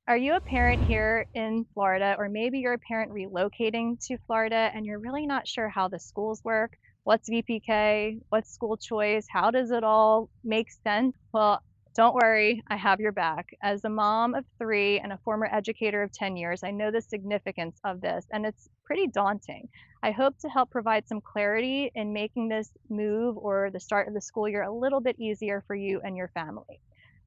Are you a parent here in Florida, or maybe you're a parent relocating to Florida and you're really not sure how the schools work? What's VPK? What's school choice? How does it all make sense? Well, don't worry, I have your back. As a mom of three and a former educator of 10 years, I know the significance of this, and it's pretty daunting. I hope to help provide some clarity in making this move or the start of the school year a little bit easier for you and your family.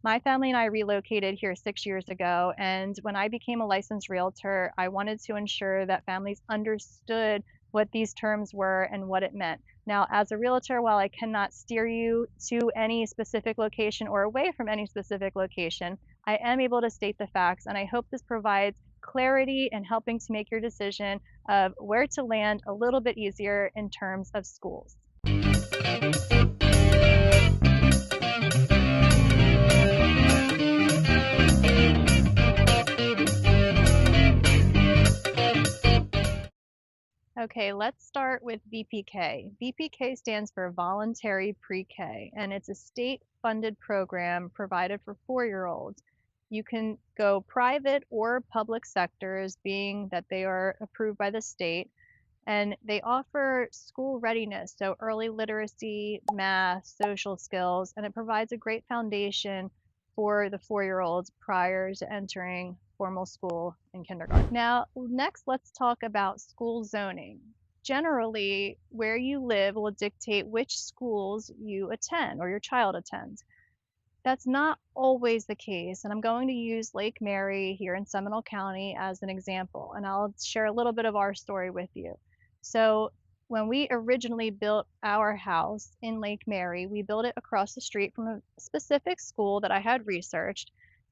My family and I relocated here 6 years ago, and when I became a licensed realtor, I wanted to ensure that families understood what these terms were and what it meant. Now, as a realtor, while I cannot steer you to any specific location or away from any specific location, I am able to state the facts, and I hope this provides clarity in helping to make your decision of where to land a little bit easier in terms of schools. Okay, let's start with VPK. VPK stands for Voluntary Pre-K, and it's a state-funded program provided for 4-year-olds. You can go private or public sectors, being that they are approved by the state, and they offer school readiness, so early literacy, math, social skills, and it provides a great foundation for the 4-year-olds prior to entering formal school in kindergarten. Now, next, let's talk about school zoning. Generally, where you live will dictate which schools you attend or your child attends. That's not always the case, and I'm going to use Lake Mary here in Seminole County as an example, and I'll share a little bit of our story with you. So, when we originally built our house in Lake Mary, we built it across the street from a specific school that I had researched.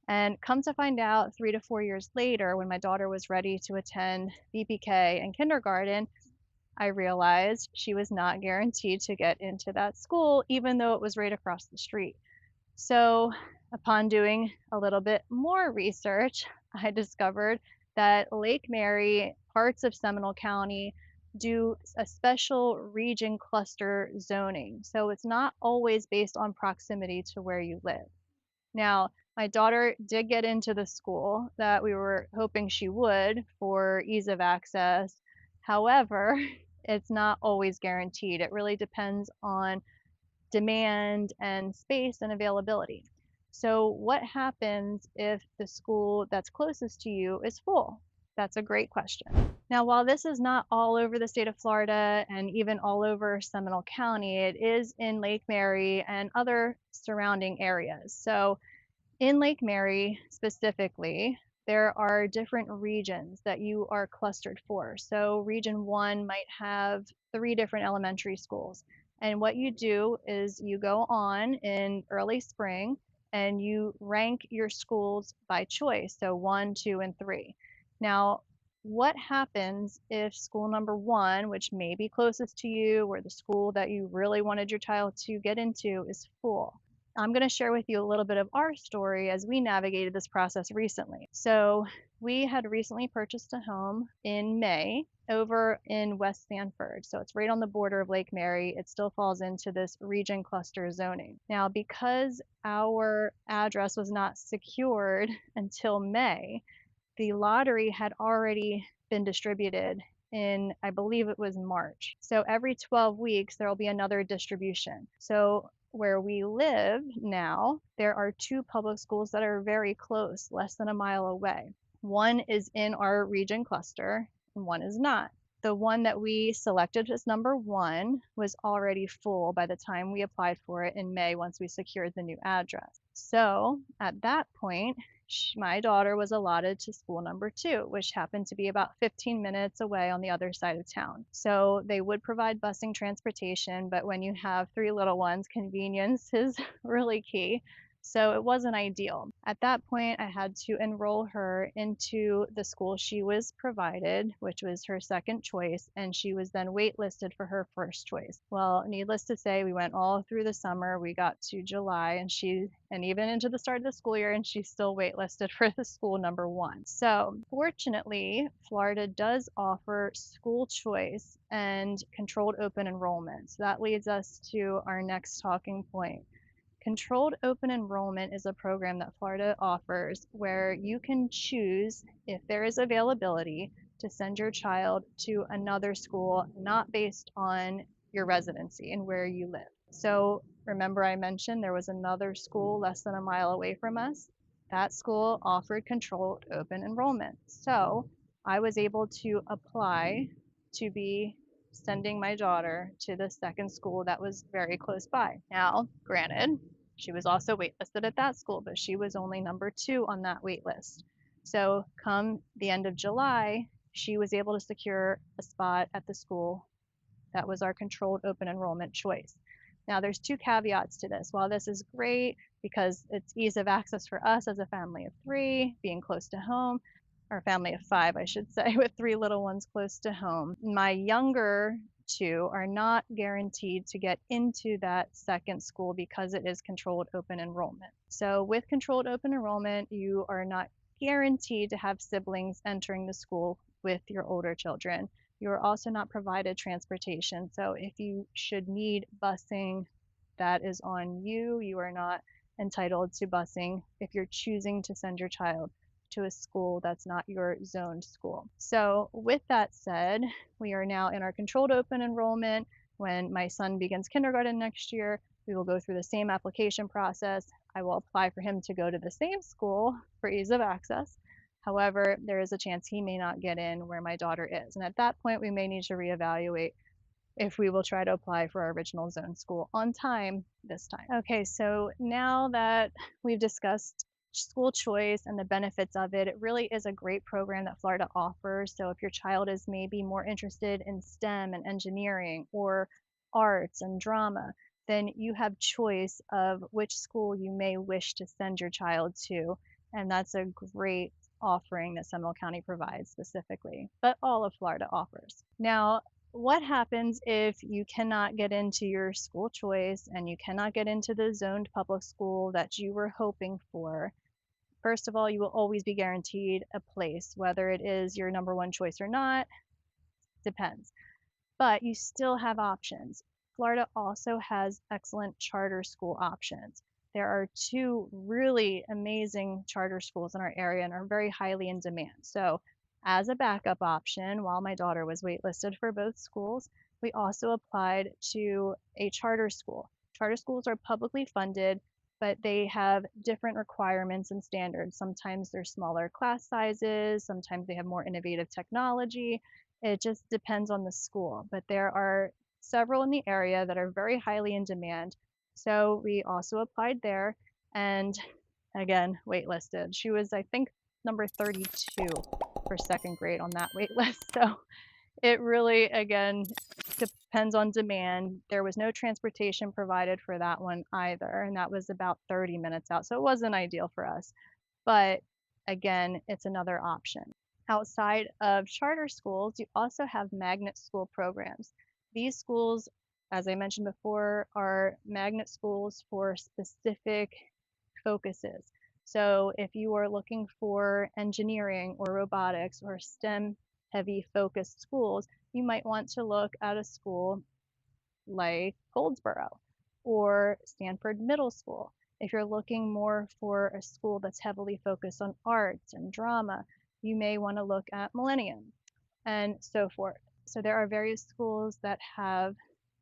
And come to find out, 3 to 4 years later, when my daughter was ready to attend VPK and kindergarten, I realized she was not guaranteed to get into that school, even though it was right across the street. So, upon doing a little bit more research, I discovered that Lake Mary, parts of Seminole County, do a special region cluster zoning. So, it's not always based on proximity to where you live. Now, my daughter did get into the school that we were hoping she would for ease of access. However, it's not always guaranteed. It really depends on demand and space and availability. So, what happens if the school that's closest to you is full? That's a great question. Now, while this is not all over the state of Florida and even all over Seminole County, it is in Lake Mary and other surrounding areas. So, in Lake Mary specifically, there are different regions that you are clustered for. So, Region 1 might have 3 different elementary schools. And what you do is you go on in early spring and you rank your schools by choice, so 1, 2, and 3. Now, what happens if school number 1, which may be closest to you, or the school that you really wanted your child to get into, is full? I'm going to share with you a little bit of our story as we navigated this process recently. So, we had recently purchased a home in May over in West Sanford. So, it's right on the border of Lake Mary. It still falls into this region cluster zoning. Now, because our address was not secured until May, the lottery had already been distributed in, I believe it was March. So, every 12 weeks, there will be another distribution. So, where we live now, there are 2 public schools that are very close, less than a mile away. One is in our region cluster, and one is not. The one that we selected as number 1 was already full by the time we applied for it in May once we secured the new address. So at that point, my daughter was allotted to school number 2, which happened to be about 15 minutes away on the other side of town. So they would provide busing transportation, but when you have 3 little ones, convenience is really key. So it wasn't ideal. At that point, I had to enroll her into the school she was provided, which was her second choice, and she was then waitlisted for her first choice. Well, needless to say, we went all through the summer. We got to July, and even into the start of the school year, and she's still waitlisted for the school number 1. So, fortunately, Florida does offer school choice and controlled open enrollment. So that leads us to our next talking point. Controlled open enrollment is a program that Florida offers where you can choose, if there is availability, to send your child to another school not based on your residency and where you live. So remember I mentioned there was another school less than a mile away from us. That school offered controlled open enrollment. So I was able to apply to be sending my daughter to the second school that was very close by. Now, granted, she was also waitlisted at that school, but she was only number 2 on that wait list. So come the end of July, she was able to secure a spot at the school that was our controlled open enrollment choice. Now, there's 2 caveats to this. While this is great because it's ease of access for us as a family of 3, being close to home, or family of 5, I should say, with 3 little ones close to home, my younger 2 are not guaranteed to get into that second school because it is controlled open enrollment. So, with controlled open enrollment, you are not guaranteed to have siblings entering the school with your older children. You are also not provided transportation. So if you should need busing, that is on you. You are not entitled to busing if you're choosing to send your child to a school that's not your zoned school. So with that said, we are now in our controlled open enrollment. When my son begins kindergarten next year, we will go through the same application process. I will apply for him to go to the same school for ease of access. However, there is a chance he may not get in where my daughter is. And at that point, we may need to reevaluate if we will try to apply for our original zone school on time this time. Okay, so now that we've discussed school choice and the benefits of it, it really is a great program that Florida offers. So if your child is maybe more interested in STEM and engineering or arts and drama, then you have choice of which school you may wish to send your child to. And that's a great offering that Seminole County provides specifically, but all of Florida offers. Now, what happens if you cannot get into your school choice and you cannot get into the zoned public school that you were hoping for? First of all, you will always be guaranteed a place, whether it is your number 1 choice or not, depends. But you still have options. Florida also has excellent charter school options. There are 2 really amazing charter schools in our area and are very highly in demand. So as a backup option, while my daughter was waitlisted for both schools, we also applied to a charter school. Charter schools are publicly funded, but they have different requirements and standards. Sometimes they're smaller class sizes, sometimes they have more innovative technology. It just depends on the school, but there are several in the area that are very highly in demand. So we also applied there and again, waitlisted. She was, I think, number 32 for second grade on that wait list. So it really, again, depends on demand. There was no transportation provided for that one either, and that was about 30 minutes out. So it wasn't ideal for us. But again, it's another option. Outside of charter schools, you also have magnet school programs. These schools, as I mentioned before, are magnet schools for specific focuses. So if you are looking for engineering or robotics or STEM heavy focused schools, you might want to look at a school like Goldsboro or Stanford Middle School. If you're looking more for a school that's heavily focused on arts and drama, you may want to look at Millennium and so forth. So there are various schools that have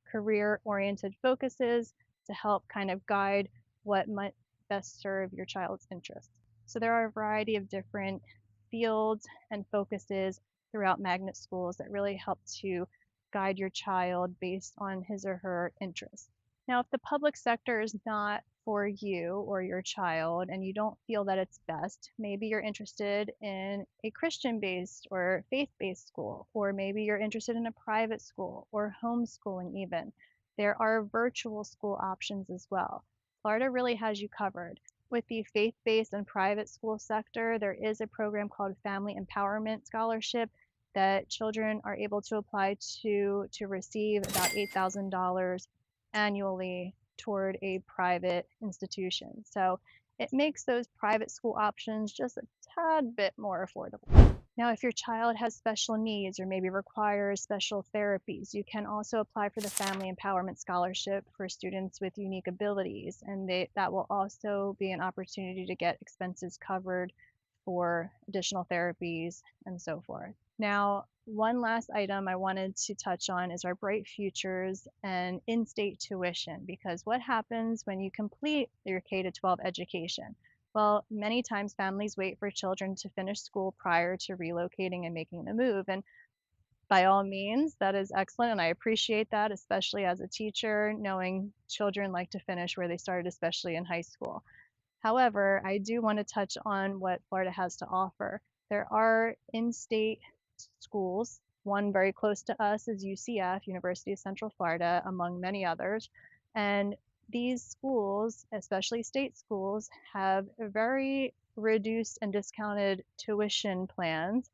career-oriented focuses to help kind of guide what might best serve your child's interests. So there are a variety of different fields and focuses throughout magnet schools that really help to guide your child based on his or her interests. Now, if the public sector is not for you or your child and you don't feel that it's best, maybe you're interested in a Christian-based or faith-based school, or maybe you're interested in a private school or homeschooling even. There are virtual school options as well. Florida really has you covered. With the faith-based and private school sector, there is a program called Family Empowerment Scholarship that children are able to apply to receive about $8,000 annually toward a private institution. So it makes those private school options just a tad bit more affordable. Now, if your child has special needs or maybe requires special therapies, you can also apply for the Family Empowerment Scholarship for students with unique abilities, and that will also be an opportunity to get expenses covered for additional therapies and so forth. Now, one last item I wanted to touch on is our Bright Futures and in-state tuition, because what happens when you complete your K-12 education? Well, many times families wait for children to finish school prior to relocating and making the move. And by all means, that is excellent. And I appreciate that, especially as a teacher, knowing children like to finish where they started, especially in high school. However, I do want to touch on what Florida has to offer. There are in-state schools. One very close to us is UCF, University of Central Florida, among many others. And these schools, especially state schools, have very reduced and discounted tuition plans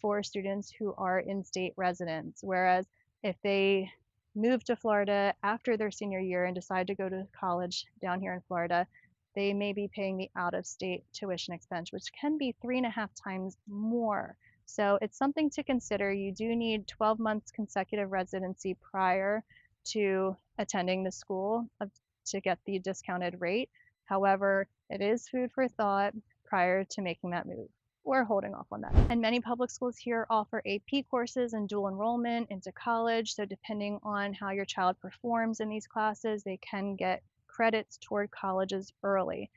for students who are in-state residents. Whereas if they move to Florida after their senior year and decide to go to college down here in Florida, they may be paying the out-of-state tuition expense, which can be 3.5 times more. So it's something to consider. You do need 12 months consecutive residency prior to attending the school to get the discounted rate. However, it is food for thought prior to making that move or holding off on that. And many public schools here offer AP courses and dual enrollment into college. So depending on how your child performs in these classes, they can get credits toward colleges early.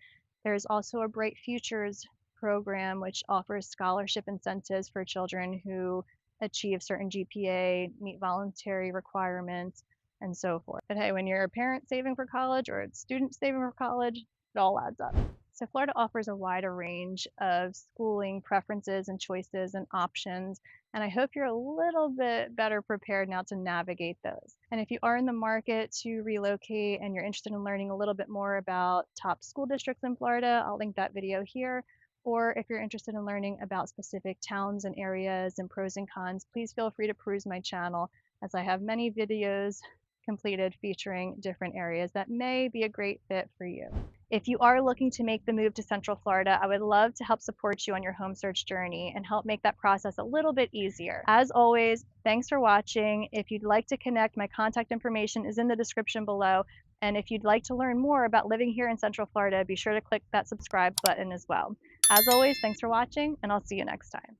There's also a Bright Futures program, which offers scholarship incentives for children who achieve certain GPA, meet voluntary requirements, and so forth. But hey, when you're a parent saving for college or a student saving for college, it all adds up. So Florida offers a wider range of schooling preferences and choices and options, and I hope you're a little bit better prepared now to navigate those. And if you are in the market to relocate and you're interested in learning a little bit more about top school districts in Florida, I'll link that video here. Or if you're interested in learning about specific towns and areas and pros and cons, please feel free to peruse my channel, as I have many videos completed featuring different areas that may be a great fit for you. If you are looking to make the move to Central Florida, I would love to help support you on your home search journey and help make that process a little bit easier. As always, thanks for watching. If you'd like to connect, my contact information is in the description below. And if you'd like to learn more about living here in Central Florida, be sure to click that subscribe button as well. As always, thanks for watching, and I'll see you next time.